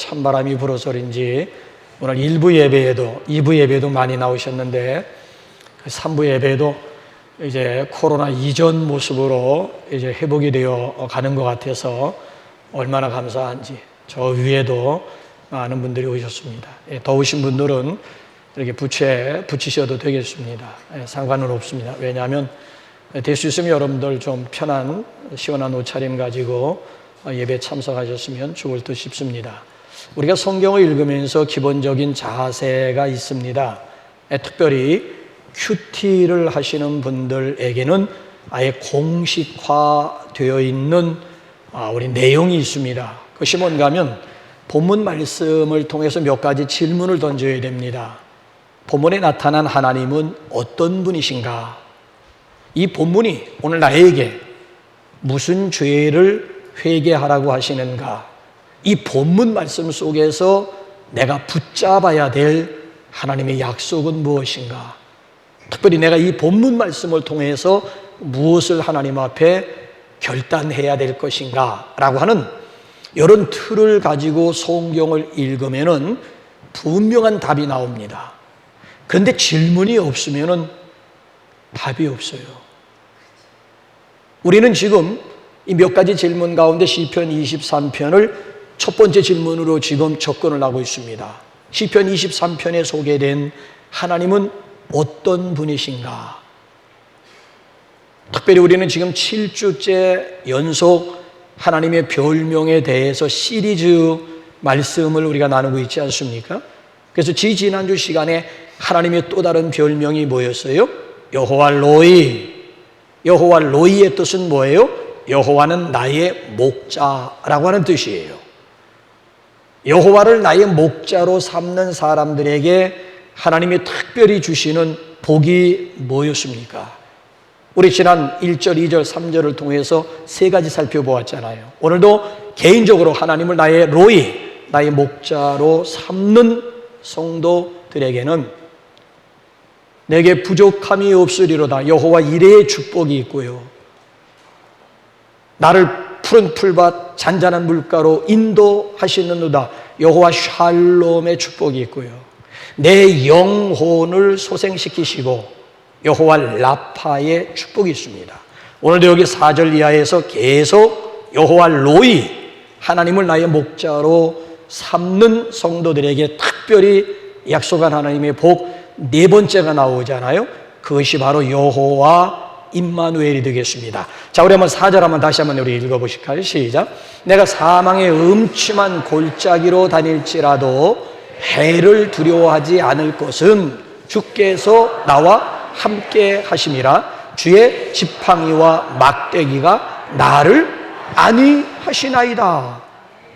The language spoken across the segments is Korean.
찬바람이 불어서인지 오늘 1부 예배에도 2부 예배도 많이 나오셨는데 3부 예배도 이제 코로나 이전 모습으로 이제 회복이 되어 가는 것 같아서 얼마나 감사한지. 저 위에도 많은 분들이 오셨습니다. 더우신 분들은 이렇게 붙이셔도 되겠습니다. 상관은 없습니다. 왜냐하면 될 수 있으면 여러분들 좀 편한 시원한 옷차림 가지고 예배 참석하셨으면 좋을 듯 싶습니다. 우리가 성경을 읽으면서 기본적인 자세가 있습니다. 특별히 큐티를 하시는 분들에게는 아예 공식화되어 있는 우리 내용이 있습니다. 그것이 뭔가 하면 본문 말씀을 통해서 몇 가지 질문을 던져야 됩니다. 본문에 나타난 하나님은 어떤 분이신가? 이 본문이 오늘 나에게 무슨 죄를 회개하라고 하시는가? 이 본문 말씀 속에서 내가 붙잡아야 될 하나님의 약속은 무엇인가? 특별히 내가 이 본문 말씀을 통해서 무엇을 하나님 앞에 결단해야 될 것인가? 라고 하는 이런 틀을 가지고 성경을 읽으면은 분명한 답이 나옵니다. 그런데 질문이 없으면은 답이 없어요. 우리는 지금 이 몇 가지 질문 가운데 시편 23편을 첫 번째 질문으로 지금 접근을 하고 있습니다. 시편 23편에 소개된 하나님은 어떤 분이신가? 특별히 우리는 지금 7주째 연속 하나님의 별명에 대해서 시리즈 말씀을 우리가 나누고 있지 않습니까? 그래서 지난주 시간에 하나님의 또 다른 별명이 뭐였어요? 여호와 로이. 여호와 로이의 뜻은 뭐예요? 여호와는 나의 목자라고 하는 뜻이에요. 여호와를 나의 목자로 삼는 사람들에게 하나님이 특별히 주시는 복이 뭐였습니까? 우리 지난 1절, 2절, 3절을 통해서 세 가지 살펴보았잖아요. 오늘도 개인적으로 하나님을 나의 로이, 나의 목자로 삼는 성도들에게는 내게 부족함이 없으리로다. 여호와 이레의 축복이 있고요. 나를 푸른 풀밭 잔잔한 물가로 인도하시는도다. 여호와 샬롬의 축복이 있고요. 내 영혼을 소생시키시고 여호와 라파의 축복이 있습니다. 오늘도 여기 4절 이하에서 계속 여호와 로이, 하나님을 나의 목자로 삼는 성도들에게 특별히 약속한 하나님의 복 네 번째가 나오잖아요. 그것이 바로 여호와 임마누엘이 되겠습니다. 자, 우리 한번 4절 한번 다시 한번 우리 읽어보실까요? 시작. 내가 사망의 음침한 골짜기로 다닐지라도 해를 두려워하지 않을 것은 주께서 나와 함께 하심이라. 주의 지팡이와 막대기가 나를 안위하시나이다.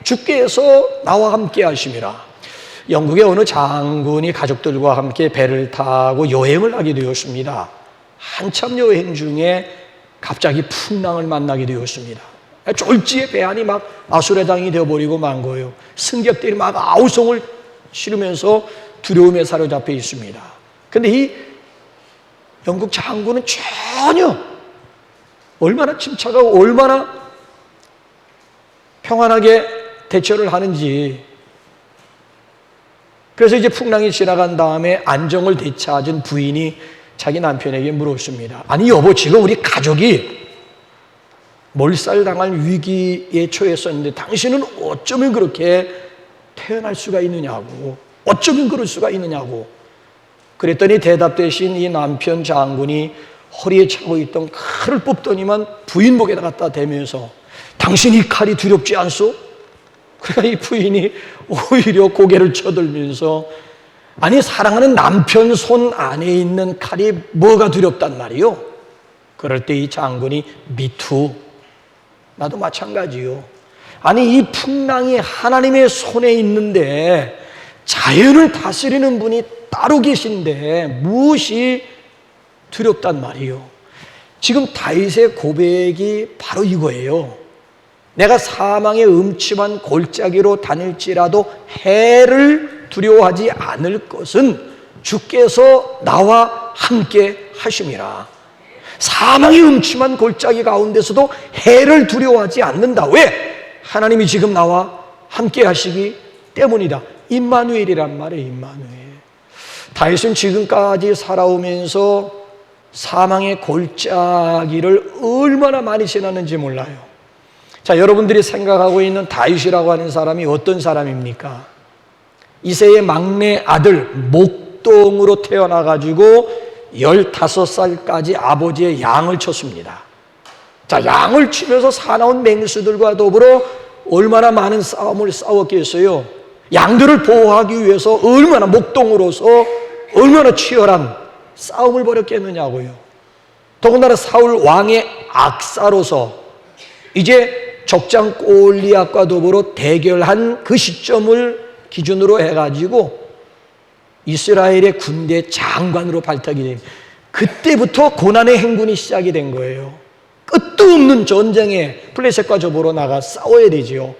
주께서 나와 함께 하심이라. 영국의 어느 장군이 가족들과 함께 배를 타고 여행을 하게 되었습니다. 한참 여행 중에 갑자기 풍랑을 만나게 되었습니다. 졸지에 배 안이 막 아수라장이 되어버리고 만 거예요. 승객들이 막 아우성을 치르면서 두려움에 사로잡혀 있습니다. 그런데 이 영국 장군은 전혀 얼마나 침착하고 얼마나 평안하게 대처를 하는지. 그래서 이제 풍랑이 지나간 다음에 안정을 되찾은 부인이 자기 남편에게 물었습니다. 아니 여보, 지금 우리 가족이 몰살당할 위기에 처했었는데 당신은 어쩌면 그렇게 태어날 수가 있느냐고, 어쩌면 그럴 수가 있느냐고. 그랬더니 대답 대신 이 남편 장군이 허리에 차고 있던 칼을 뽑더니만 부인 목에다 갖다 대면서 당신 이 칼이 두렵지 않소? 그러니까 이 부인이 오히려 고개를 쳐들면서 아니 사랑하는 남편 손 안에 있는 칼이 뭐가 두렵단 말이요? 그럴 때 이 장군이 미투, 나도 마찬가지요. 아니 이 풍랑이 하나님의 손에 있는데 자연을 다스리는 분이 따로 계신데 무엇이 두렵단 말이요? 지금 다윗의 고백이 바로 이거예요. 내가 사망의 음침한 골짜기로 다닐지라도 해를 두려워하지 않을 것은 주께서 나와 함께 하심이라. 사망의 음침한 골짜기 가운데서도 해를 두려워하지 않는다. 왜? 하나님이 지금 나와 함께 하시기 때문이다. 임마누엘이란 말이에요. 임마누엘. 다윗은 지금까지 살아오면서 사망의 골짜기를 얼마나 많이 지났는지 몰라요. 자, 여러분들이 생각하고 있는 다윗이라고 하는 사람이 어떤 사람입니까? 이새의 막내 아들 목동으로 태어나가지고 15살까지 아버지의 양을 쳤습니다. 자, 양을 치면서 사나운 맹수들과 더불어 얼마나 많은 싸움을 싸웠겠어요. 양들을 보호하기 위해서 얼마나 목동으로서 얼마나 치열한 싸움을 벌였겠느냐고요. 더군다나 사울 왕의 악사로서 이제 적장 골리앗과 더불어 대결한 그 시점을 기준으로 해가지고 이스라엘의 군대 장관으로 발탁이 됩니다. 그때부터 고난의 행군이 시작이 된 거예요. 끝도 없는 전쟁에 블레셋과 저보러 나가 싸워야 되지요.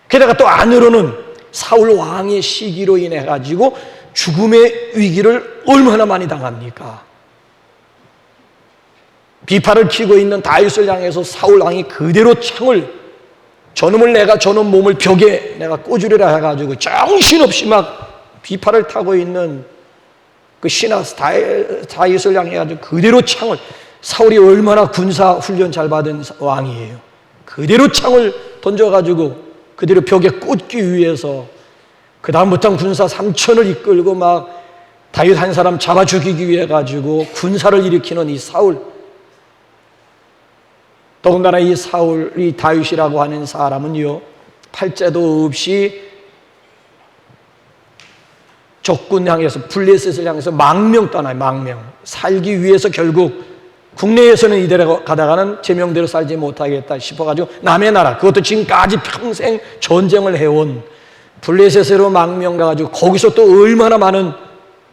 게다가 또 안으로는 사울 왕의 시기로 인해 가지고 죽음의 위기를 얼마나 많이 당합니까? 비판을 키고 있는 다윗을 향해서 사울 왕이 그대로 창을, 저놈을 내가 저놈 몸을 벽에 내가 꽂으리라 해가지고 정신없이 막 비판을 타고 있는 그 시나스 다윗을 향해 가지고 그대로 창을, 사울이 얼마나 군사 훈련 잘 받은 왕이에요. 그대로 창을 던져가지고 그대로 벽에 꽂기 위해서 그 다음부터는 군사 3천을 이끌고 막 다윗 한 사람 잡아 죽이기 위해 가지고 군사를 일으키는 이 사울. 더군다나 이 사울, 이 다윗이라고 하는 사람은요, 팔자도 없이 적군 향해서, 블레셋을 향해서 망명 떠나요. 망명. 살기 위해서 결국 국내에서는 이대로 가다가는 제 명대로 살지 못하겠다 싶어가지고 남의 나라, 그것도 지금까지 평생 전쟁을 해온 블레셋으로 망명 가가지고 거기서 또 얼마나 많은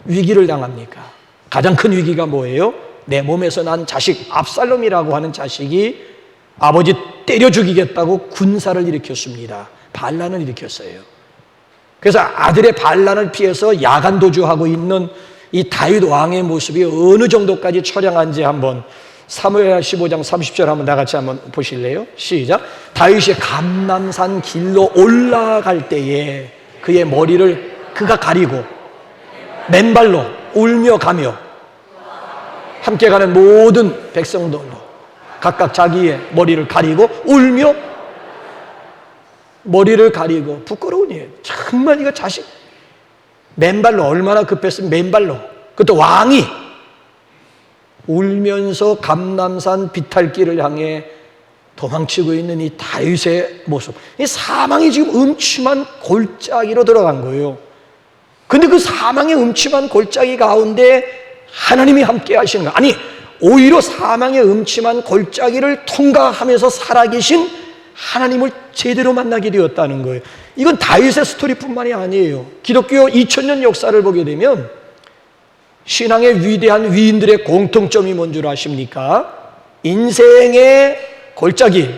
위기를 당합니까? 가장 큰 위기가 뭐예요? 내 몸에서 난 자식 압살롬이라고 하는 자식이 아버지 때려 죽이겠다고 군사를 일으켰습니다. 반란을 일으켰어요. 그래서 아들의 반란을 피해서 야간 도주하고 있는 이 다윗 왕의 모습이 어느 정도까지 처량한지 한번 사무엘 15장 30절 한번 나같이 한번 보실래요? 시작. 다윗이 감람산 길로 올라갈 때에 그의 머리를 그가 가리고 맨발로 울며 가며 함께 가는 모든 백성들로 각각 자기의 머리를 가리고 울며 머리를 가리고 부끄러운 일. 정말 이거 자식 맨발로, 얼마나 급했으면 맨발로, 그것도 왕이 울면서 감람산 비탈길을 향해 도망치고 있는 이 다윗의 모습. 이 사망이 지금 음침한 골짜기로 들어간 거예요. 근데 그 사망의 음침한 골짜기 가운데 하나님이 함께 하시는 거예요. 아니, 오히려 사망의 음침한 골짜기를 통과하면서 살아계신 하나님을 제대로 만나게 되었다는 거예요. 이건 다윗의 스토리뿐만이 아니에요. 기독교 2000년 역사를 보게 되면 신앙의 위대한 위인들의 공통점이 뭔 줄 아십니까? 인생의 골짜기,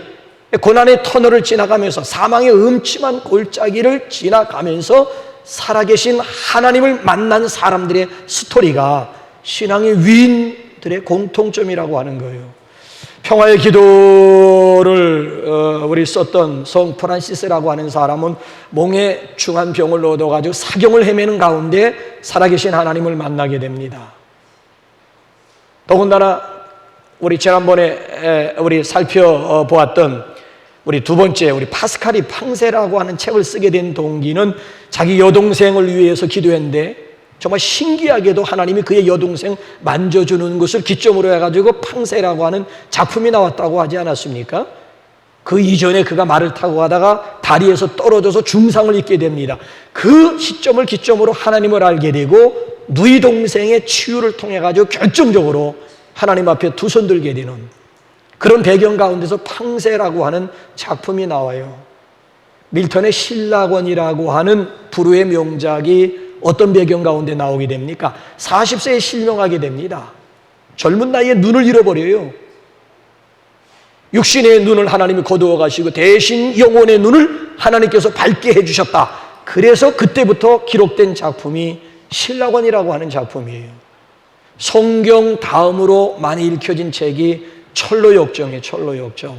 고난의 터널을 지나가면서 사망의 음침한 골짜기를 지나가면서 살아계신 하나님을 만난 사람들의 스토리가 신앙의 위인들의 공통점이라고 하는 거예요. 평화의 기도를 우리 썼던 성 프란시스라고 하는 사람은 몽에 중한 병을 얻어가지고 사경을 헤매는 가운데 살아계신 하나님을 만나게 됩니다. 더군다나 우리 지난번에 우리 살펴보았던 우리 두 번째 우리 파스칼이 팡세라고 하는 책을 쓰게 된 동기는 자기 여동생을 위해서 기도했는데 정말 신기하게도 하나님이 그의 여동생 만져주는 것을 기점으로 해가지고 팡세라고 하는 작품이 나왔다고 하지 않았습니까? 그 이전에 그가 말을 타고 가다가 다리에서 떨어져서 중상을 입게 됩니다. 그 시점을 기점으로 하나님을 알게 되고 누이 동생의 치유를 통해 가지고 결정적으로 하나님 앞에 두 손 들게 되는 그런 배경 가운데서 팡세라고 하는 작품이 나와요. 밀턴의 신라권이라고 하는 불후의 명작이 어떤 배경 가운데 나오게 됩니까? 40세에 실명하게 됩니다. 젊은 나이에 눈을 잃어버려요. 육신의 눈을 하나님이 거두어 가시고 대신 영혼의 눈을 하나님께서 밝게 해주셨다. 그래서 그때부터 기록된 작품이 신라권이라고 하는 작품이에요. 성경 다음으로 많이 읽혀진 책이 철로역정이에요. 철로역정.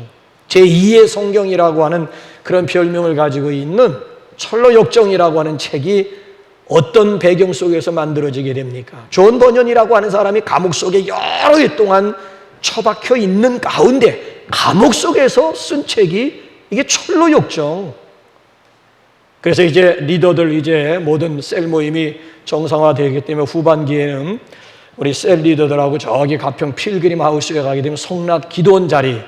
제2의 성경이라고 하는 그런 별명을 가지고 있는 철로역정이라고 하는 책이 어떤 배경 속에서 만들어지게 됩니까? 존 버년이라고 하는 사람이 감옥 속에 여러 해 동안 처박혀 있는 가운데 감옥 속에서 쓴 책이 이게 철로역정. 그래서 이제 리더들 이제 모든 셀 모임이 정상화되기 때문에 후반기에는 우리 셀 리더들하고 저기 가평 필그림 하우스에 가게 되면 성납 기도원 자리,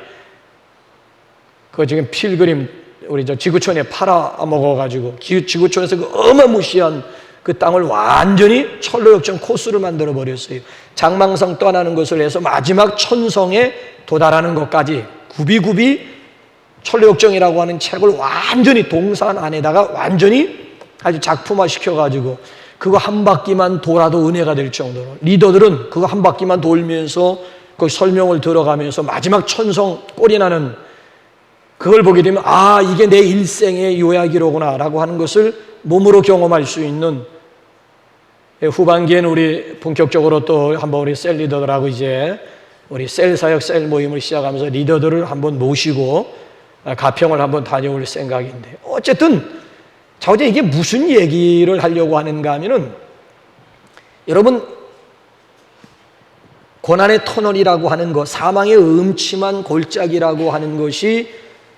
그 지금 필그림 우리 저 지구촌에 팔아먹어가지고 지구촌에서 그 어마무시한 그 땅을 완전히 철로역정 코스를 만들어 버렸어요. 장망성 떠나는 것을 해서 마지막 천성에 도달하는 것까지 굽이굽이 철로역정이라고 하는 책을 완전히 동산 안에다가 완전히 아주 작품화 시켜가지고 그거 한 바퀴만 돌아도 은혜가 될 정도로 리더들은 그거 한 바퀴만 돌면서 그 설명을 들어가면서 마지막 천성 꼴이 나는 그걸 보게 되면 아, 이게 내 일생의 요약이로구나 라고 하는 것을 몸으로 경험할 수 있는, 후반기에는 우리 본격적으로 또 한번 우리 셀 리더들하고 이제 우리 셀 사역 셀 모임을 시작하면서 리더들을 한번 모시고 가평을 한번 다녀올 생각인데, 어쨌든 자, 어제 이게 무슨 얘기를 하려고 하는가 하면은, 여러분 고난의 터널이라고 하는 것, 사망의 음침한 골짜기라고 하는 것이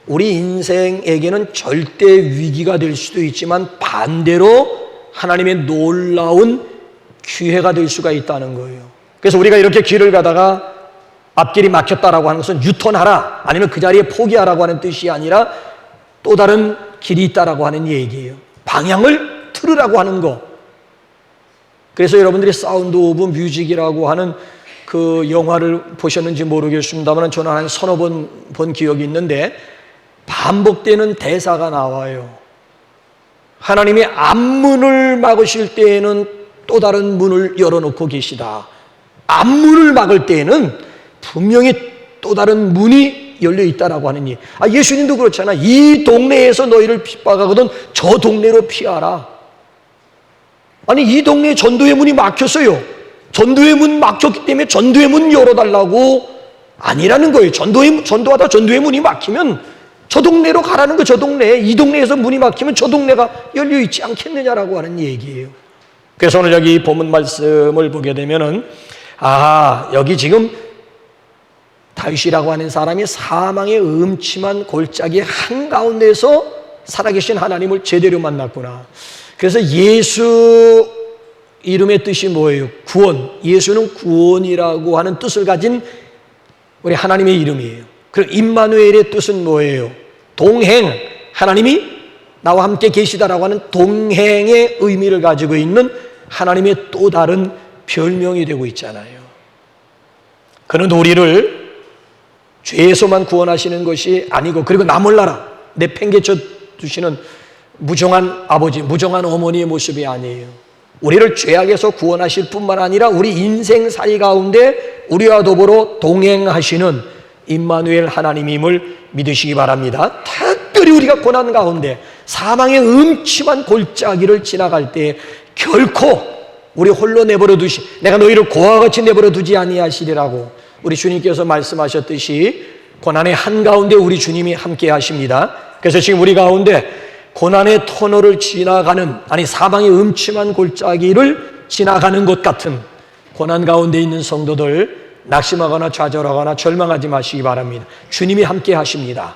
우리 인생에게는 절대 위기가 될 수도 있지만 반대로 하나님의 놀라운 기회가 될 수가 있다는 거예요. 그래서 우리가 이렇게 길을 가다가 앞길이 막혔다라고 하는 것은 유턴하라, 아니면 그 자리에 포기하라고 하는 뜻이 아니라 또 다른 길이 있다라고 하는 얘기예요. 방향을 틀으라고 하는 거. 그래서 여러분들이 사운드 오브 뮤직이라고 하는 그 영화를 보셨는지 모르겠습니다만 저는 한 서너 번 본 기억이 있는데 반복되는 대사가 나와요. 하나님이 앞문을 막으실 때에는 또 다른 문을 열어놓고 계시다. 앞문을 막을 때에는 분명히 또 다른 문이 열려 있다라고 하는 일. 예수님도 그렇잖아. 이 동네에서 너희를 핍박하거든 저 동네로 피하라. 아니, 이 동네에 전도의 문이 막혔어요. 전도의 문 막혔기 때문에 전도의 문 열어달라고 아니라는 거예요. 전도하다 전도의 문이 막히면 저 동네로 가라는 거. 저 동네에, 이 동네에서 문이 막히면 저 동네가 열려 있지 않겠느냐라고 하는 얘기예요. 그래서 오늘 여기 본문 말씀을 보게 되면은, 여기 지금 다윗이라고 하는 사람이 사망의 음침한 골짜기 한가운데서 살아계신 하나님을 제대로 만났구나. 그래서 예수 이름의 뜻이 뭐예요? 구원. 예수는 구원이라고 하는 뜻을 가진 우리 하나님의 이름이에요. 그리고 임마누엘의 뜻은 뭐예요? 동행. 하나님이 나와 함께 계시다라고 하는 동행의 의미를 가지고 있는 하나님의 또 다른 별명이 되고 있잖아요. 그는 우리를 죄에서만 구원하시는 것이 아니고, 그리고 나 몰라라 내팽개쳐 두시는 무정한 아버지, 무정한 어머니의 모습이 아니에요. 우리를 죄악에서 구원하실 뿐만 아니라 우리 인생살이 가운데 우리와 더불어 동행하시는 임마누엘 하나님임을 믿으시기 바랍니다. 특별히 우리가 고난 가운데 사망의 음침한 골짜기를 지나갈 때 결코 우리 홀로 내버려 두시, 내가 너희를 고아와 같이 내버려 두지 아니하시리라고 우리 주님께서 말씀하셨듯이 고난의 한가운데 우리 주님이 함께 하십니다. 그래서 지금 우리 가운데 고난의 터널을 지나가는, 아니 사망의 음침한 골짜기를 지나가는 것 같은 고난 가운데 있는 성도들, 낙심하거나 좌절하거나 절망하지 마시기 바랍니다. 주님이 함께 하십니다.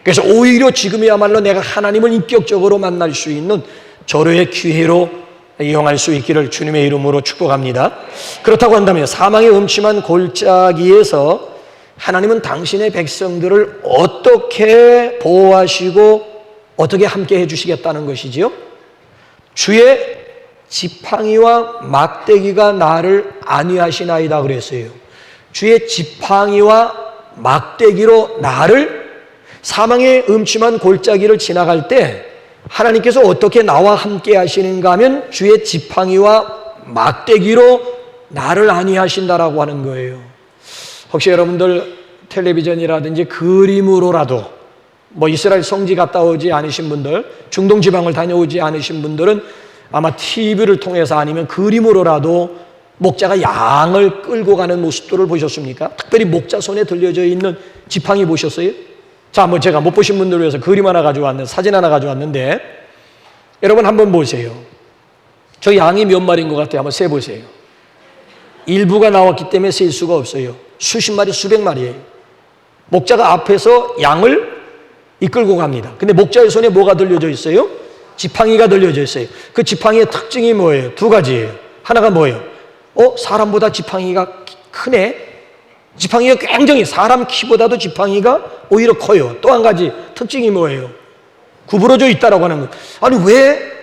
그래서 오히려 지금이야말로 내가 하나님을 인격적으로 만날 수 있는 절호의 기회로 이용할 수 있기를 주님의 이름으로 축복합니다. 그렇다고 한다면 사망의 음침한 골짜기에서 하나님은 당신의 백성들을 어떻게 보호하시고 어떻게 함께 해주시겠다는 것이지요? 주의 지팡이와 막대기가 나를 안위하시나이다 그랬어요. 주의 지팡이와 막대기로 나를, 사망의 음침한 골짜기를 지나갈 때 하나님께서 어떻게 나와 함께 하시는가 하면 주의 지팡이와 막대기로 나를 안위하신다라고 하는 거예요. 혹시 여러분들 텔레비전이라든지 그림으로라도 이스라엘 성지 갔다 오지 않으신 분들, 중동 지방을 다녀오지 않으신 분들은 아마 TV를 통해서 아니면 그림으로라도 목자가 양을 끌고 가는 모습들을 보셨습니까? 특별히 목자 손에 들려져 있는 지팡이 보셨어요? 자, 제가 못 보신 분들을 위해서 그림 하나 가져왔는데, 사진 하나 가져왔는데, 여러분 한번 보세요. 저 양이 몇 마리인 것 같아요? 한번 세보세요. 일부가 나왔기 때문에 셀 수가 없어요. 수십 마리, 수백 마리예요. 목자가 앞에서 양을 이끌고 갑니다. 근데 목자의 손에 뭐가 들려져 있어요? 지팡이가 들려져 있어요. 그 지팡이의 특징이 뭐예요? 두 가지예요. 하나가 뭐예요? 사람보다 지팡이가 크네? 지팡이가 굉장히 사람 키보다도 지팡이가 오히려 커요. 또 한 가지 특징이 뭐예요? 구부러져 있다라고 하는 거예요. 아니 왜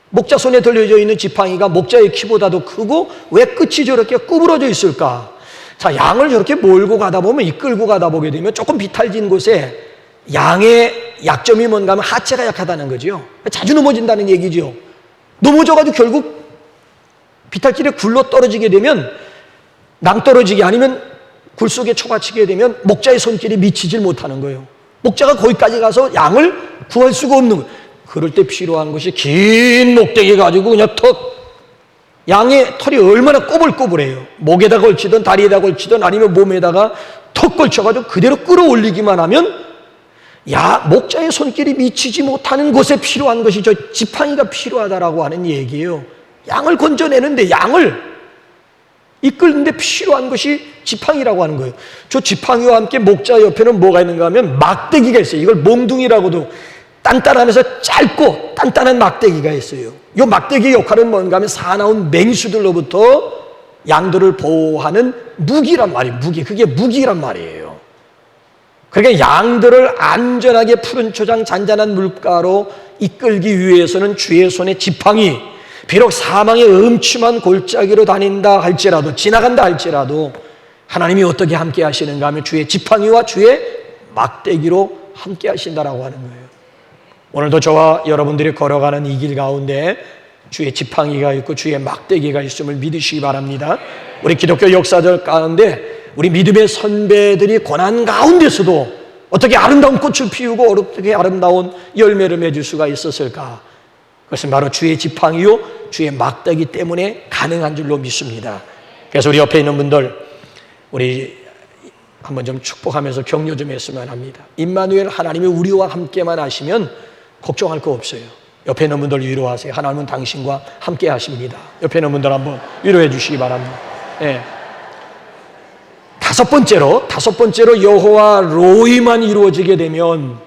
목자 손에 들려져 있는 지팡이가 목자의 키보다도 크고 왜 끝이 저렇게 구부러져 있을까? 자, 양을 저렇게 몰고 가다 보면, 이끌고 가다 보게 되면 조금 비탈진 곳에 양의 약점이 뭔가 하면 하체가 약하다는 거죠. 자주 넘어진다는 얘기죠. 넘어져가지고 결국 비탈길에 굴러 떨어지게 되면, 낭떠러지게 아니면 굴 속에 처박히게 되면 목자의 손길이 미치질 못하는 거예요. 목자가 거기까지 가서 양을 구할 수가 없는 거예요. 그럴 때 필요한 것이 긴 목대기 가지고 그냥 양의 털이 얼마나 꼬불꼬불해요. 목에다 걸치든 다리에다 걸치든 아니면 몸에다가 턱 걸쳐가지고 그대로 끌어올리기만 하면 목자의 손길이 미치지 못하는 곳에 필요한 것이 저 지팡이가 필요하다라고 하는 얘기예요. 양을 건져내는데, 양을 이끌는데 필요한 것이 지팡이라고 하는 거예요. 저 지팡이와 함께 목자 옆에는 뭐가 있는가 하면 막대기가 있어요. 이걸 몽둥이라고도, 단단하면서 짧고 단단한 막대기가 있어요. 이 막대기의 역할은 뭔가 하면 사나운 맹수들로부터 양들을 보호하는 무기란 말이에요. 그게 무기란 말이에요. 그러니까 양들을 안전하게 푸른 초장 잔잔한 물가로 이끌기 위해서는 주의 손에 지팡이, 비록 사망의 음침한 골짜기로 다닌다 할지라도, 지나간다 할지라도 하나님이 어떻게 함께 하시는가 하면 주의 지팡이와 주의 막대기로 함께 하신다라고 하는 거예요. 오늘도 저와 여러분들이 걸어가는 이 길 가운데 주의 지팡이가 있고 주의 막대기가 있음을 믿으시기 바랍니다. 우리 기독교 역사적 가운데 우리 믿음의 선배들이 고난 가운데서도 어떻게 아름다운 꽃을 피우고 어떻게 아름다운 열매를 맺을 수가 있었을까? 그것은 바로 주의 지팡이요 주의 막대기 때문에 가능한 줄로 믿습니다. 그래서 우리 옆에 있는 분들, 우리 한번 좀 축복하면서 격려 좀 했으면 합니다. 임마누엘, 하나님이 우리와 함께만 하시면 걱정할 거 없어요. 옆에 있는 분들 위로하세요. 하나님은 당신과 함께 하십니다. 옆에 있는 분들 한번 위로해 주시기 바랍니다. 네. 다섯 번째로 여호와 로이만 이루어지게 되면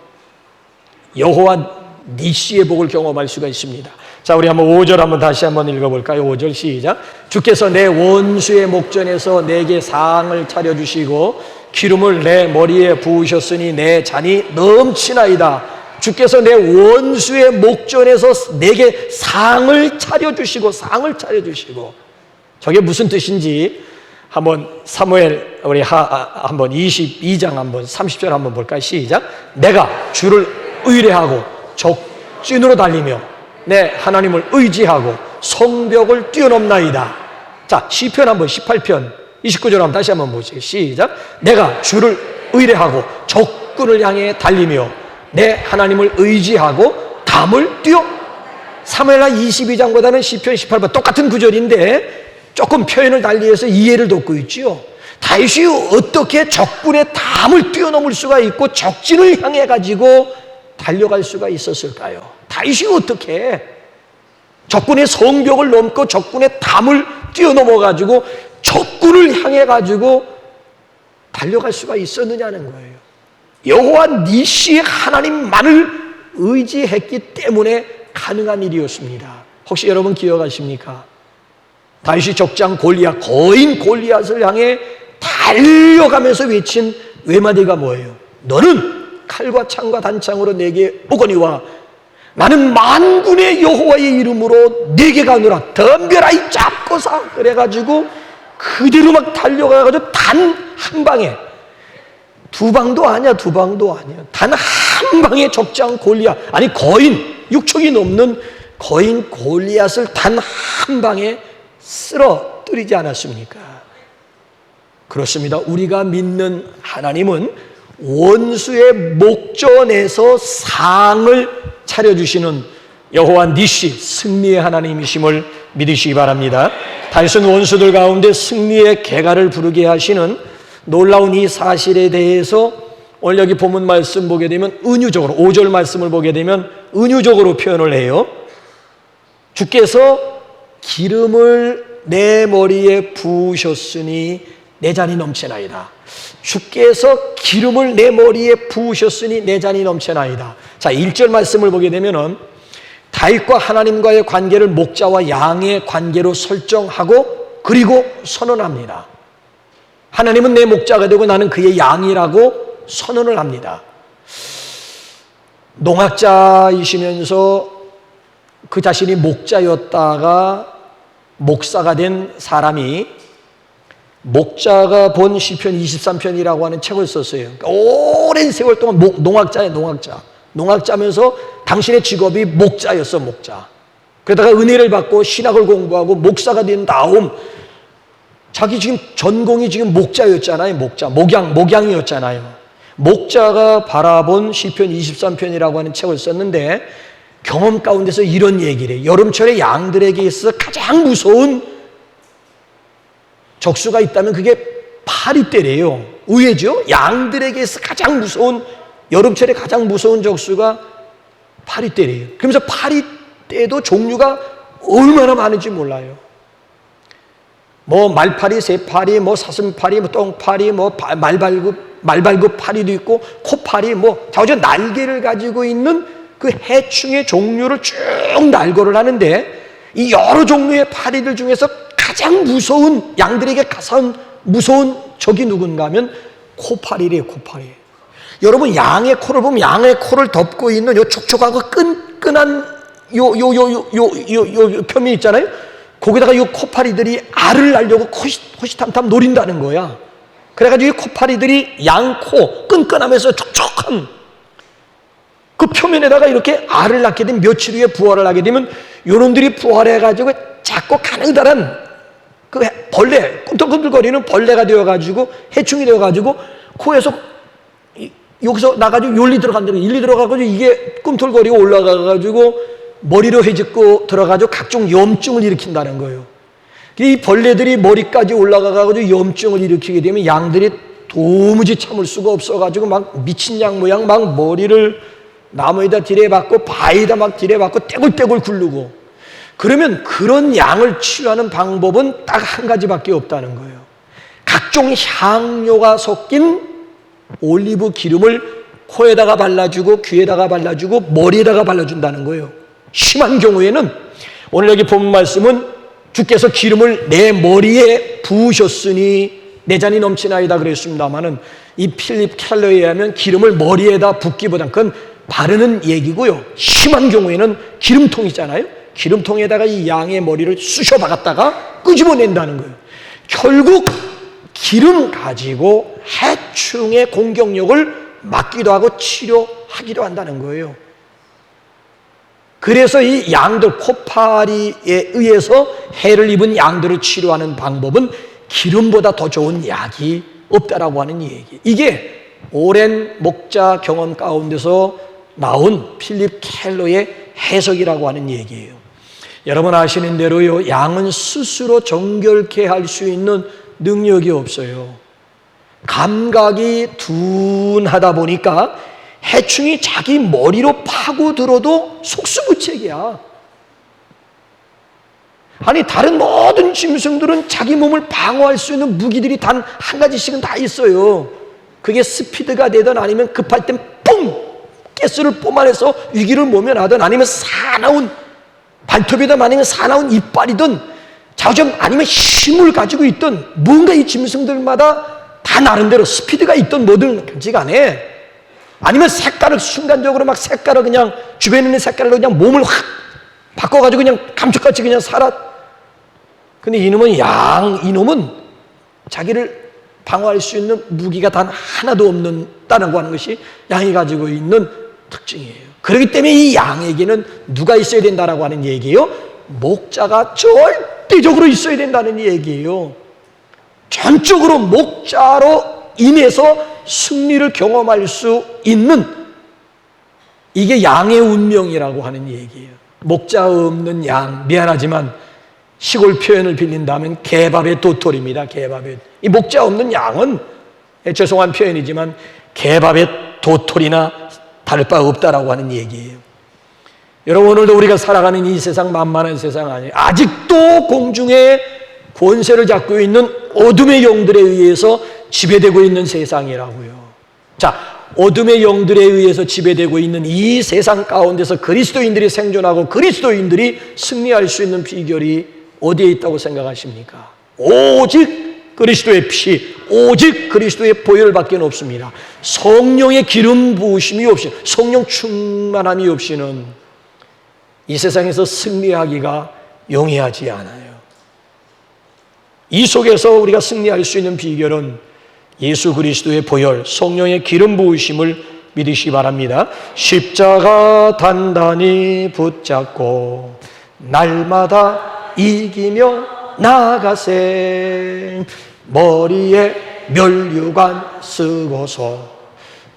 여호와 니시의 복을 경험할 수가 있습니다. 자, 우리 한번 5절 한번 다시 한번 읽어볼까요? 5절 시작. 주께서 내 원수의 목전에서 내게 상을 차려주시고 기름을 내 머리에 부으셨으니 내 잔이 넘치나이다. 주께서 내 원수의 목전에서 내게 상을 차려주시고, 저게 무슨 뜻인지 한번 사무엘 우리 한번 22장 한번 30절 한번 볼까요? 시작. 내가 주를 의뢰하고 적진으로 달리며 내 하나님을 의지하고 성벽을 뛰어넘나이다. 자, 시편 한번 18편 29절 한번 다시 한번 보시죠. 시작. 내가 주를 의뢰하고 적군을 향해 달리며 내 하나님을 의지하고 담을 뛰어. 사무엘하 22장보다는 시편 18번 똑같은 구절인데 조금 표현을 달리해서 이해를 돕고 있지요. 다윗이 어떻게 적군의 담을 뛰어넘을 수가 있고 적진을 향해 가지고 달려갈 수가 있었을까요? 다윗이 어떻게 적군의 성벽을 넘고 적군의 담을 뛰어넘어 가지고 적군을 향해 가지고 달려갈 수가 있었느냐는 거예요. 여호와 니시 하나님만을 의지했기 때문에 가능한 일이었습니다. 혹시 여러분 기억하십니까? 다윗이 적장 골리앗, 거인 골리앗을 향해 달려가면서 외친 외마디가 뭐예요? 너는 칼과 창과 단창으로 내게 오거니와 나는 만군의 여호와의 이름으로 내게 가노라. 덤벼라 이 잡고사. 그래가지고 그대로 막 달려가가지고 단 한 방에, 두 방도 아니야. 단 한 방에 적장 골리앗, 아니 거인, 6척이 넘는 거인 골리앗을 단 한 방에 쓰러뜨리지 않았습니까? 그렇습니다. 우리가 믿는 하나님은 원수의 목전에서 상을 차려주시는 여호와 니시, 승리의 하나님이심을 믿으시기 바랍니다. 다윗은 원수들 가운데 승리의 개가를 부르게 하시는 놀라운 이 사실에 대해서 오늘 여기 본문 말씀 보게 되면 은유적으로, 5절 말씀을 보게 되면 은유적으로 표현을 해요. 주께서 기름을 내 머리에 부으셨으니 내 잔이 넘치나이다. 주께서 기름을 내 머리에 부으셨으니 내 잔이 넘치나이다. 자, 1절 말씀을 보게 되면은 다윗과 하나님과의 관계를 목자와 양의 관계로 설정하고 그리고 선언합니다. 하나님은 내 목자가 되고 나는 그의 양이라고 선언을 합니다. 농학자이시면서 그 자신이 목자였다가 목사가 된 사람이 목자가 본 시편 23편이라고 하는 책을 썼어요. 그러니까 오랜 세월 동안 농학자예요, 농학자. 농학자면서 당신의 직업이 목자였어, 목자. 그러다가 은혜를 받고 신학을 공부하고 목사가 된 다음 자기 지금 전공이 지금 목자였잖아요, 목자. 목양이었잖아요. 목자가 바라본 시편 23편이라고 하는 책을 썼는데 경험 가운데서 이런 얘기를 해요. 여름철에 양들에게 있어 가장 무서운 적수가 있다면 그게 파리떼래요. 의외죠? 양들에게서 가장 무서운, 여름철에 가장 무서운 적수가 파리떼래요. 그러면서 파리떼도 종류가 얼마나 많은지 몰라요. 뭐 말파리, 새파리, 뭐 사슴파리, 뭐 똥파리, 뭐 말발굽 파리도 있고 코파리, 뭐 자주 날개를 가지고 있는 그 해충의 종류를 쭉 날고를 하는데 이 여러 종류의 파리들 중에서 가장 무서운, 양들에게 가장 무서운 적이 누군가 하면 코파리래요, 코파리. 여러분, 양의 코를 보면 양의 코를 덮고 있는 요 촉촉하고 끈끈한 요 표면 있잖아요. 거기다가 요 코파리들이 알을 날려고 호시탐탐 노린다는 거야. 그래가지고 이 코파리들이 양코, 끈끈하면서 촉촉한 그 표면에다가 이렇게 알을 낳게 되면 며칠 후에 부활을 하게 되면 요놈들이 부활해가지고 작고 가느다란 그 벌레, 꿈틀꿈틀거리는 벌레가 되어가지고 해충이 되어가지고 코에서 여기서 나가지고 열리 들어간다는 거예요. 일리 들어가가지고 이게 꿈틀거리고 올라가가지고 머리로 헤집고 들어가지고 각종 염증을 일으킨다는 거예요. 이 벌레들이 머리까지 올라가가지고 염증을 일으키게 되면 양들이 도무지 참을 수가 없어가지고 막 미친 양 모양 막 머리를 나무에다 디레받고 바위에다 막 디레받고 떼굴떼굴 굴르고 그러면 그런 양을 치료하는 방법은 딱 한 가지밖에 없다는 거예요. 각종 향료가 섞인 올리브 기름을 코에다가 발라주고 귀에다가 발라주고 머리에다가 발라준다는 거예요. 심한 경우에는 오늘 여기 본 말씀은 주께서 기름을 내 머리에 부으셨으니 내 잔이 넘치나이다 그랬습니다마는 이 필립 켈러에 의하면 기름을 머리에다 붓기보단 그건 바르는 얘기고요. 심한 경우에는 기름통이잖아요. 기름통에다가 이 양의 머리를 쑤셔 박았다가 끄집어낸다는 거예요. 결국 기름 가지고 해충의 공격력을 막기도 하고 치료하기도 한다는 거예요. 그래서 이 양들, 코파리에 의해서 해를 입은 양들을 치료하는 방법은 기름보다 더 좋은 약이 없다라고 하는 얘기. 이게 오랜 목자 경험 가운데서 나온 필립 켈러의 해석이라고 하는 얘기예요. 여러분 아시는 대로요, 양은 스스로 정결케 할 수 있는 능력이 없어요. 감각이 둔하다 보니까 해충이 자기 머리로 파고들어도 속수무책이야. 아니 다른 모든 짐승들은 자기 몸을 방어할 수 있는 무기들이 단 한 가지씩은 다 있어요. 그게 스피드가 되든 아니면 급할 땐 뿡! 가스를 뿜어내서 위기를 모면하든 아니면 사나운 발톱이든 아니면 사나운 이빨이든 자우점 아니면 힘을 가지고 있든 뭔가 이 짐승들마다 다 나름대로 스피드가 있든 뭐든 간지간에 아니면 색깔을 순간적으로 막 색깔을 그냥 주변에 있는 색깔로 그냥 몸을 확 바꿔가지고 그냥 감쪽같이 그냥 살아. 근데 이놈은 자기를 방어할 수 있는 무기가 단 하나도 없다고 하는 것이 양이 가지고 있는 특징이에요. 그렇기 때문에 이 양에게는 누가 있어야 된다라고 하는 얘기예요? 목자가 절대적으로 있어야 된다는 얘기예요. 전적으로 목자로 인해서 승리를 경험할 수 있는 이게 양의 운명이라고 하는 얘기예요. 목자 없는 양, 미안하지만 시골 표현을 빌린다면 개밥의 도토리입니다. 개밥의. 이 목자 없는 양은 죄송한 표현이지만 개밥의 도토리나 다를 바 없다라고 하는 얘기예요. 여러분, 오늘도 우리가 살아가는 이 세상 만만한 세상 아니에요. 아직도 공중에 권세를 잡고 있는 어둠의 영들에 의해서 지배되고 있는 세상이라고요. 자, 어둠의 영들에 의해서 지배되고 있는 이 세상 가운데서 그리스도인들이 생존하고 그리스도인들이 승리할 수 있는 비결이 어디에 있다고 생각하십니까? 오직 그리스도의 피, 오직 그리스도의 보혈밖에 없습니다. 성령의 기름 부으심이 없이, 성령 충만함이 없이는 이 세상에서 승리하기가 용이하지 않아요. 이 속에서 우리가 승리할 수 있는 비결은 예수 그리스도의 보혈, 성령의 기름 부으심을 믿으시기 바랍니다. 십자가 단단히 붙잡고 날마다 이기며 나아가세. 머리에 면류관 쓰고서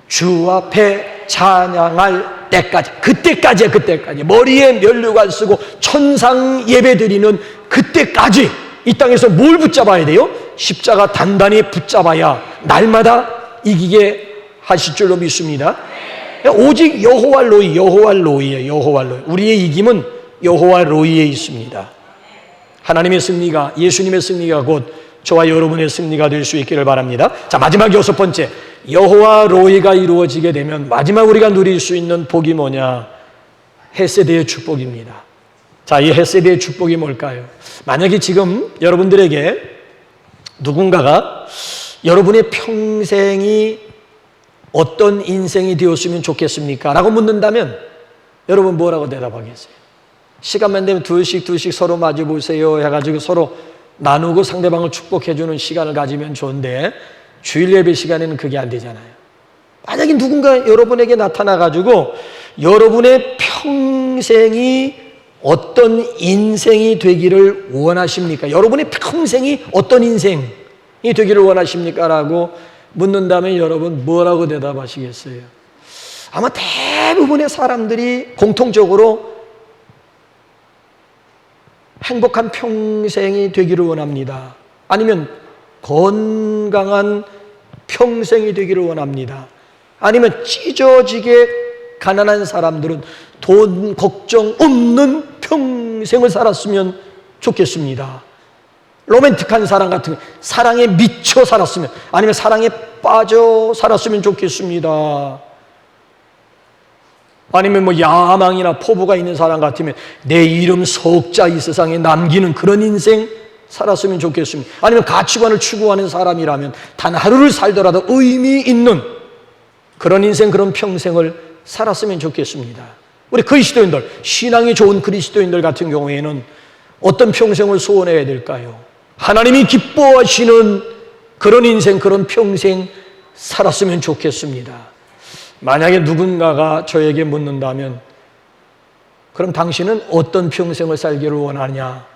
주 앞에 찬양할 때까지, 그때까지야, 그때까지. 머리에 면류관 쓰고 천상 예배 드리는 그때까지 이 땅에서 뭘 붙잡아야 돼요? 십자가 단단히 붙잡아야 날마다 이기게 하실 줄로 믿습니다. 오직 여호와 로이, 여호와 로이예요. 여호와 로이. 우리의 이김은 여호와 로이에 있습니다. 하나님의 승리가, 예수님의 승리가 곧 저와 여러분의 승리가 될 수 있기를 바랍니다. 자, 마지막 6번째, 여호와 로이가 이루어지게 되면 마지막 우리가 누릴 수 있는 복이 뭐냐? 헤세드의 축복입니다. 자, 이 헤세드의 축복이 뭘까요? 만약에 지금 여러분들에게 누군가가 여러분의 평생이 어떤 인생이 되었으면 좋겠습니까? 라고 묻는다면 여러분 뭐라고 대답하겠어요? 시간만 되면 둘씩 서로 마주 보세요 해가지고 서로 나누고 상대방을 축복해주는 시간을 가지면 좋은데 주일 예배 시간에는 그게 안 되잖아요. 만약에 누군가 여러분에게 나타나가지고 여러분의 평생이 어떤 인생이 되기를 원하십니까? 여러분의 평생이 어떤 인생이 되기를 원하십니까? 라고 묻는다면 여러분 뭐라고 대답하시겠어요? 아마 대부분의 사람들이 공통적으로 행복한 평생이 되기를 원합니다. 아니면 건강한 평생이 되기를 원합니다. 아니면 찢어지게 가난한 사람들은 돈 걱정 없는 평생을 살았으면 좋겠습니다. 로맨틱한 사랑 같은 사랑에 미쳐 살았으면, 아니면 사랑에 빠져 살았으면 좋겠습니다. 아니면 뭐 야망이나 포부가 있는 사람 같으면 내 이름 석자 이 세상에 남기는 그런 인생 살았으면 좋겠습니다. 아니면 가치관을 추구하는 사람이라면 단 하루를 살더라도 의미 있는 그런 인생, 그런 평생을 살았으면 좋겠습니다. 우리 그리스도인들, 신앙이 좋은 그리스도인들 같은 경우에는 어떤 평생을 소원해야 될까요? 하나님이 기뻐하시는 그런 인생, 그런 평생 살았으면 좋겠습니다. 만약에 누군가가 저에게 묻는다면 그럼 당신은 어떤 평생을 살기를 원하냐?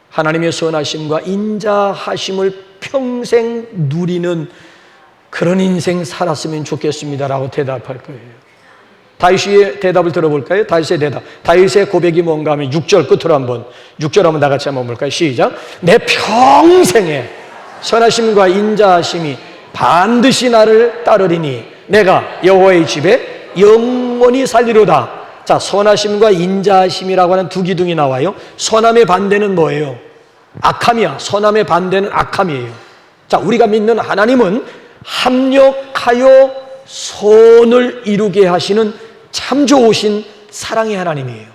하나님의 선하심과 인자하심을 평생 누리는 그런 인생 살았으면 좋겠습니다라고 대답할 거예요. 다윗의 대답을 들어볼까요? 다윗의 대답. 다윗의 고백이 뭔가 하면 6절 끝으로 한번, 6절 한번 다 같이 한번 볼까요? 시작. 내 평생에 선하심과 인자하심이 반드시 나를 따르리니 내가 여호와의 집에 영원히 살리로다. 자, 선하심과 인자하심이라고 하는 두 기둥이 나와요. 선함의 반대는 뭐예요? 악함이야. 선함의 반대는 악함이에요. 자, 우리가 믿는 하나님은 합력하여 선을 이루게 하시는 참 좋으신 사랑의 하나님이에요.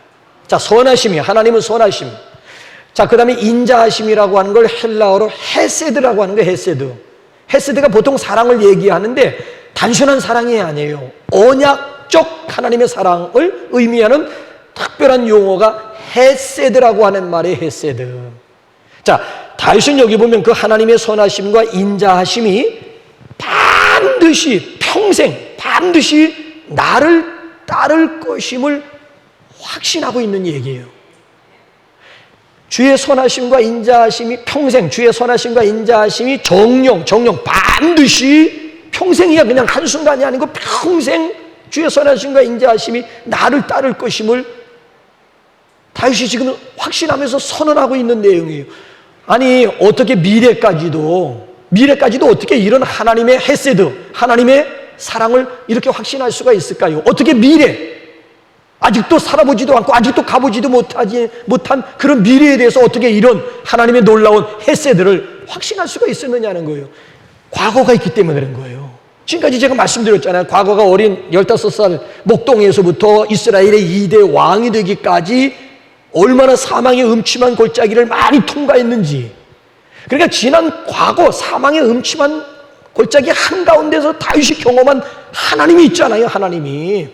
자, 선하심이야. 하나님은 선하심. 자, 그 다음에 인자하심이라고 하는 걸 헬라어로 헤세드라고 하는 거예요. 헤세드. 헤세드가 보통 사랑을 얘기하는데 단순한 사랑이 아니에요. 언약적 하나님의 사랑을 의미하는 특별한 용어가 헤세드라고 하는 말의 헤세드. 자, 다윗은 여기 보면 그 하나님의 선하심과 인자하심이 반드시 평생 반드시 나를 따를 것임을 확신하고 있는 얘기예요. 주의 선하심과 인자하심이 평생, 주의 선하심과 인자하심이 정령 반드시 평생이야. 그냥 한순간이 아니고 평생 주의 선하심과 인자하심이 나를 따를 것임을 다윗이 지금 확신하면서 선언하고 있는 내용이에요. 아니, 어떻게 미래까지도 어떻게 이런 하나님의 헤세드, 하나님의 사랑을 이렇게 확신할 수가 있을까요? 어떻게 미래, 아직도 살아보지도 않고 아직도 가보지도 못한 그런 미래에 대해서 어떻게 이런 하나님의 놀라운 헤세드를 확신할 수가 있었느냐는 거예요. 과거가 있기 때문에 그런 거예요. 지금까지 제가 말씀드렸잖아요. 과거가 어린 15살 목동에서부터 이스라엘의 2대 왕이 되기까지 얼마나 사망의 음침한 골짜기를 많이 통과했는지. 그러니까 지난 과거 사망의 음침한 골짜기 한가운데서 다윗이 경험한 하나님이 있잖아요. 하나님이.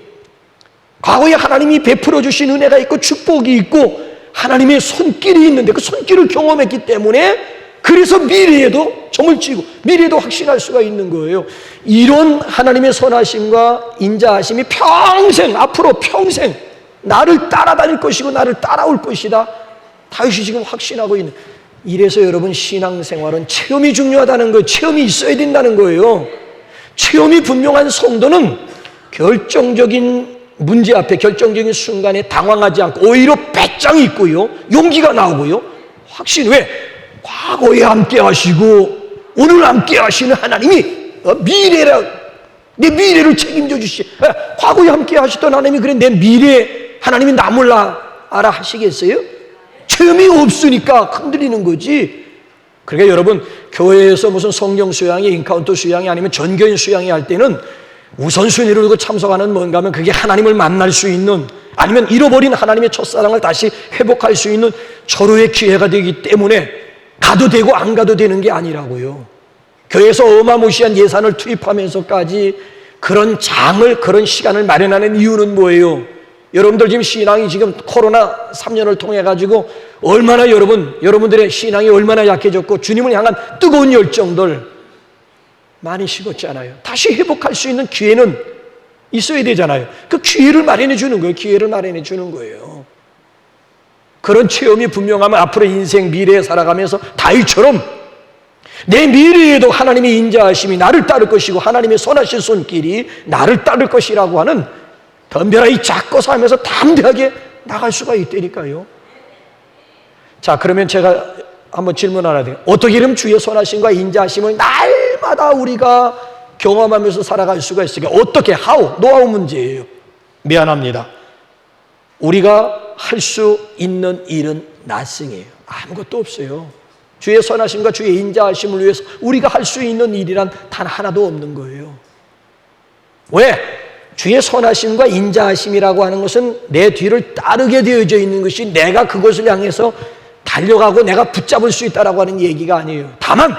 과거에 하나님이 베풀어 주신 은혜가 있고 축복이 있고 하나님의 손길이 있는데 그 손길을 경험했기 때문에 그래서 미래에도 점을 치고 미래에도 확신할 수가 있는 거예요. 이런 하나님의 선하심과 인자하심이 평생, 앞으로 평생 나를 따라다닐 것이고 나를 따라올 것이다. 다윗이 지금 확신하고 있는. 이래서 여러분 신앙생활은 체험이 중요하다는 거예요. 체험이 있어야 된다는 거예요. 체험이 분명한 성도는 결정적인 문제 앞에 결정적인 순간에 당황하지 않고 오히려 배짱이 있고요. 용기가 나오고요. 확신. 왜? 과거에 함께 하시고 오늘 함께 하시는 하나님이 내 미래를 책임져 주시. 과거에 함께 하시던 하나님이 그래 내 미래 하나님이 나 몰라 알아 하시겠어요? 체험이 없으니까 흔들리는 거지. 그러니까 여러분 교회에서 무슨 성경 수양이 인카운터 수양이 아니면 전교인 수양이 할 때는 우선순위를 두고 참석하는 뭔가 하면 그게 하나님을 만날 수 있는 아니면 잃어버린 하나님의 첫사랑을 다시 회복할 수 있는 절호의 기회가 되기 때문에 가도 되고 안 가도 되는 게 아니라고요. 교회에서 어마무시한 예산을 투입하면서까지 그런 그런 시간을 마련하는 이유는 뭐예요? 여러분들 지금 신앙이 지금 코로나 3년을 통해 가지고 얼마나 여러분들의 신앙이 얼마나 약해졌고 주님을 향한 뜨거운 열정들 많이 식었잖아요. 다시 회복할 수 있는 기회는 있어야 되잖아요. 그 기회를 마련해 주는 거예요. 기회를 마련해 주는 거예요. 그런 체험이 분명하면 앞으로 인생 미래에 살아가면서 다윗처럼 내 미래에도 하나님의 인자하심이 나를 따를 것이고 하나님의 선하신 손길이 나를 따를 것이라고 하는 덤벼라 작고 살면서 담대하게 나갈 수가 있다니까요. 자, 그러면 제가 한번 질문 하나 드릴게요. 어떻게 하면 주의 선하심과 인자하심을 날마다 우리가 경험하면서 살아갈 수가 있을까? 어떻게? 노하우 문제예요. 미안합니다. 우리가 할 수 있는 일은 나승이에요. 아무것도 없어요. 주의 선하심과 주의 인자하심을 위해서 우리가 할 수 있는 일이란 단 하나도 없는 거예요. 왜? 주의 선하심과 인자하심이라고 하는 것은 내 뒤를 따르게 되어져 있는 것이 내가 그것을 향해서 달려가고 내가 붙잡을 수 있다라고 하는 얘기가 아니에요. 다만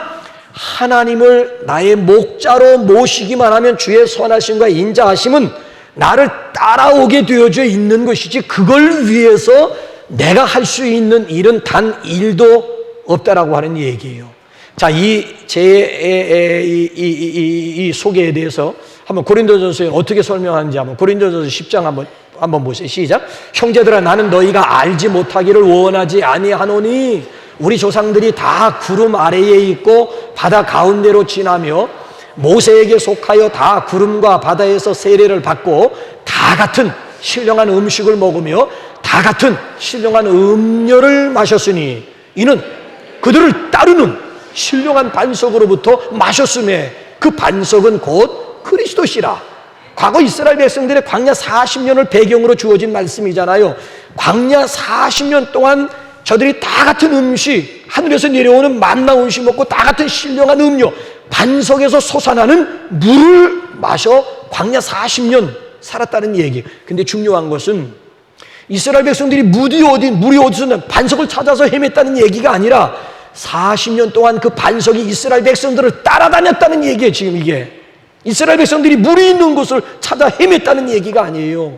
하나님을 나의 목자로 모시기만 하면 주의 선하심과 인자하심은 나를 따라오게 되어져 있는 것이지 그걸 위해서 내가 할 수 있는 일은 단 일도 없다라고 하는 얘기예요. 자, 이 소개에 대해서 한번 고린도전서에 어떻게 설명하는지 한번 고린도전서 10장 한번 보세요. 시작. 형제들아 나는 너희가 알지 못하기를 원하지 아니하노니 우리 조상들이 다 구름 아래에 있고 바다 가운데로 지나며 모세에게 속하여 다 구름과 바다에서 세례를 받고 다 같은 신령한 음식을 먹으며 다 같은 신령한 음료를 마셨으니 이는 그들을 따르는 신령한 반석으로부터 마셨음에 그 반석은 곧 그리스도시라. 과거 이스라엘 백성들의 광야 40년을 배경으로 주어진 말씀이잖아요. 광야 40년 동안 저들이 다 같은 음식, 하늘에서 내려오는 만나 음식 먹고 다 같은 신령한 음료, 반석에서 솟아나는 물을 마셔 광야 40년 살았다는 얘기. 근데 중요한 것은 이스라엘 백성들이 물이 어디서 반석을 찾아서 헤맸다는 얘기가 아니라 40년 동안 그 반석이 이스라엘 백성들을 따라다녔다는 얘기예요. 지금 이게 이스라엘 백성들이 물이 있는 곳을 찾아 헤맸다는 얘기가 아니에요.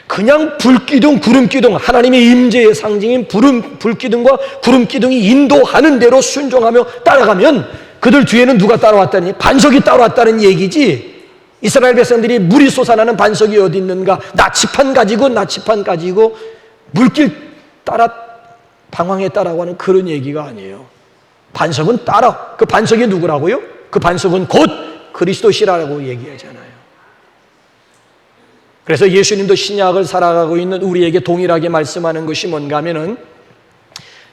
그냥 불기둥, 구름기둥, 하나님의 임재의 상징인 불기둥과 구름기둥이 인도하는 대로 순종하며 따라가면 그들 뒤에는 누가 따라왔다니? 반석이 따라왔다는 얘기지. 이스라엘 백성들이 물이 솟아나는 반석이 어디 있는가? 나치판 가지고 물길 따라 방황했다라고 하는 그런 얘기가 아니에요. 반석은 따라. 그 반석이 누구라고요? 그 반석은 곧 그리스도시라고 얘기하잖아요. 그래서 예수님도 신약을 살아가고 있는 우리에게 동일하게 말씀하는 것이 뭔가 하면은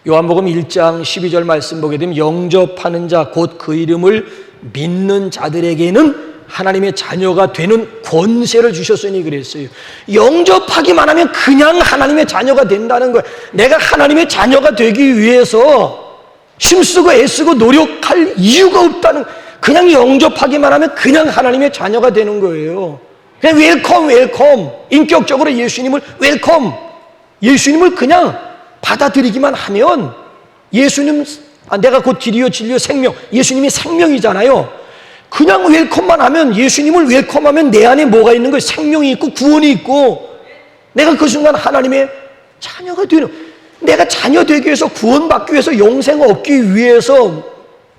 요한복음 1장 12절 말씀 보게 되면 영접하는 자 곧 그 이름을 믿는 자들에게는 하나님의 자녀가 되는 권세를 주셨으니 그랬어요. 영접하기만 하면 그냥 하나님의 자녀가 된다는 거예요. 내가 하나님의 자녀가 되기 위해서 힘쓰고 애쓰고 노력할 이유가 없다는, 그냥 영접하기만 하면 그냥 하나님의 자녀가 되는 거예요. 그냥 웰컴 웰컴, 인격적으로 예수님을 웰컴, 예수님을 그냥 받아들이기만 하면, 예수님, 내가 곧 길이요 진리요 생명, 예수님이 생명이잖아요. 그냥 웰컴만 하면, 예수님을 웰컴하면 내 안에 뭐가 있는 거예요? 생명이 있고 구원이 있고, 내가 그 순간 하나님의 자녀가 되는, 내가 자녀 되기 위해서, 구원받기 위해서, 영생 얻기 위해서,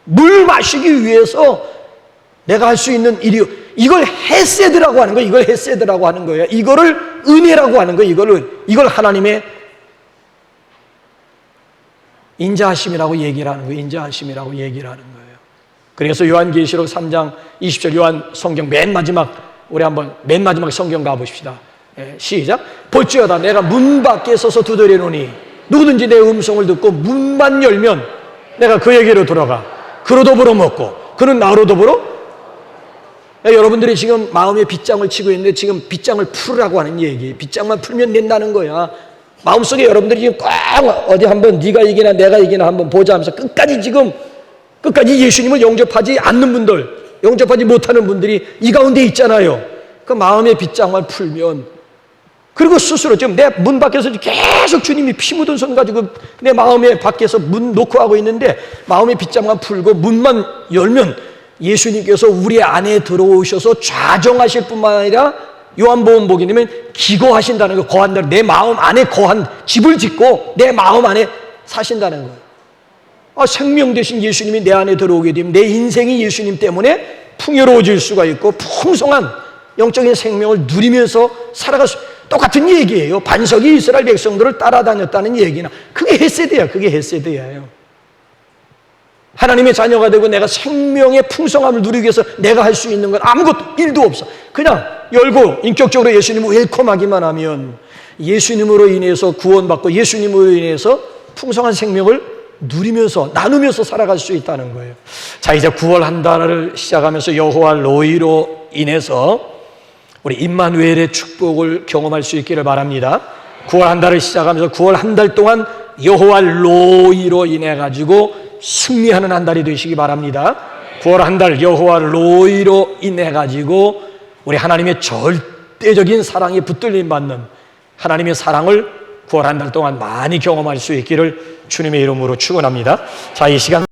물 마시기 위해서 내가 할 수 있는 일이, 이걸 헤세드라고 하는 거예요. 이걸 헤세드라고 하는 거예요. 이거를 은혜라고 하는 거예요. 이걸 하나님의 인자하심이라고 얘기를 하는 거예요. 인자하심이라고 얘기를 하는 거예요. 그래서 요한계시록 3장 20절, 요한 성경 맨 마지막, 우리 한번 맨 마지막 성경 가보십시다. 시작. 볼지어다 내가 문 밖에 서서 두드리노니 누구든지 내 음성을 듣고 문만 열면 내가 그에게로 들어가 그로 더불어 먹고 그는 나로 더불어. 여러분들이 지금 마음의 빗장을 치고 있는데, 지금 빗장을 풀으라고 하는 얘기예요. 빗장만 풀면 된다는 거야. 마음속에 여러분들이 지금 꽉 어디 한번 네가 이기나 내가 이기나 한번 보자 하면서 끝까지 예수님을 영접하지 않는 분들, 영접하지 못하는 분들이 이 가운데 있잖아요. 그 마음의 빗장만 풀면, 그리고 스스로 지금 내 문 밖에서 계속 주님이 피 묻은 손 가지고 내 마음의 밖에서 문 놓고 하고 있는데, 마음의 빗장만 풀고 문만 열면 예수님께서 우리 안에 들어오셔서 좌정하실 뿐만 아니라 요한복음 보게 되면 기거하신다는 거, 거한다. 내 마음 안에 거한 집을 짓고 내 마음 안에 사신다는 거예요. 생명 되신 예수님이 내 안에 들어오게 되면 내 인생이 예수님 때문에 풍요로워질 수가 있고 풍성한 영적인 생명을 누리면서 살아갈 수, 똑같은 얘기예요. 반석이 이스라엘 백성들을 따라다녔다는 얘기나, 그게 헤세드야. 그게 헤세드예요. 하나님의 자녀가 되고 내가 생명의 풍성함을 누리기 위해서 내가 할 수 있는 건 아무것도, 일도 없어. 그냥 열고 인격적으로 예수님을 웰컴하기만 하면 예수님으로 인해서 구원받고 예수님으로 인해서 풍성한 생명을 누리면서 나누면서 살아갈 수 있다는 거예요. 자, 이제 9월 한 달을 시작하면서 여호와 로이로 인해서 우리 임마누엘의 축복을 경험할 수 있기를 바랍니다. 9월 한 달을 시작하면서 9월 한 달 동안 여호와 로이로 인해 가지고 승리하는 한 달이 되시기 바랍니다. 9월 한 달 여호와 로이로 인해 가지고 우리 하나님의 절대적인 사랑에 붙들림 받는 하나님의 사랑을 9월 한 달 동안 많이 경험할 수 있기를 주님의 이름으로 축원합니다. 자, 이 시간